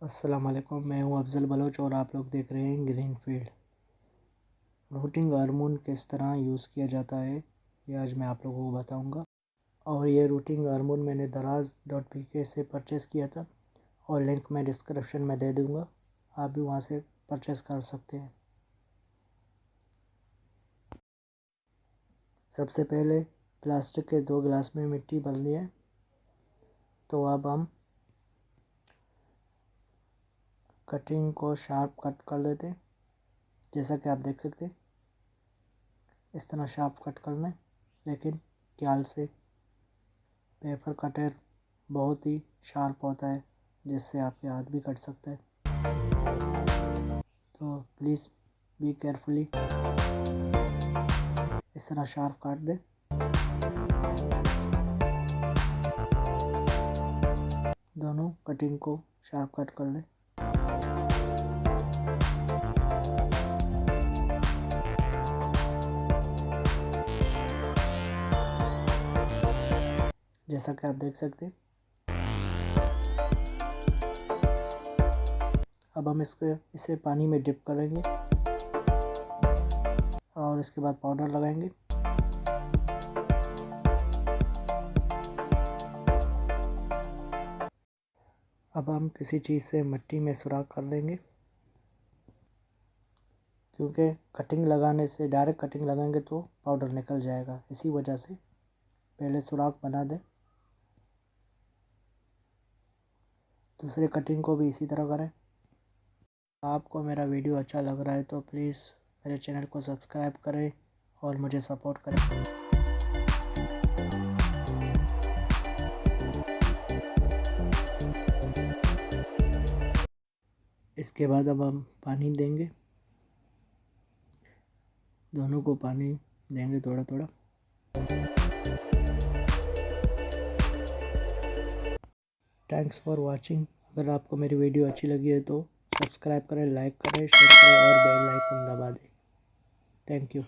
अस्सलाम वालेकुम, मैं हूं अफजल बलोच और आप लोग देख रहे हैं ग्रीन फील्ड। रूटिंग हार्मोन किस तरह यूज़ किया जाता है ये आज मैं आप लोगों को बताऊंगा। और ये रूटिंग हार्मोन मैंने दराज.pk से परचेज़ किया था और लिंक मैं डिस्क्रिप्शन में दे दूंगा, आप भी वहां से परचेज़ कर सकते हैं। सबसे पहले प्लास्टिक के 2 गिलास में मिट्टी भर ली है। तो अब हम कटिंग को शार्प कट कर देते हैं। जैसा कि आप देख सकते हैं इस तरह शार्प कट करना है, लेकिन ख्याल से। पेपर कटर बहुत ही शार्प होता है जिससे आपके हाथ भी कट सकता है, तो प्लीज़ बी केयरफुली। इस तरह शार्प काट दें। दोनों कटिंग को शार्प कट कर लें। जैसा कि आप देख सकते हैं। अब हम इसे पानी में डिप करेंगे और इसके बाद पाउडर लगाएंगे। अब हम किसी चीज़ से मिट्टी में सुराख कर लेंगे, क्योंकि कटिंग लगाने से डायरेक्ट कटिंग लगाएंगे तो पाउडर निकल जाएगा। इसी वजह से पहले सुराख बना दें। दूसरे कटिंग को भी इसी तरह करें। आपको मेरा वीडियो अच्छा लग रहा है तो प्लीज़ मेरे चैनल को सब्सक्राइब करें और मुझे सपोर्ट करें। इसके बाद अब हम पानी देंगे, दोनों को पानी देंगे थोड़ा थोड़ा। Thanks for watching. अगर आपको मेरी वीडियो अच्छी लगी है तो सब्सक्राइब करें, लाइक करें, शेयर करें और बेल आइकन दबा दें। Thank you.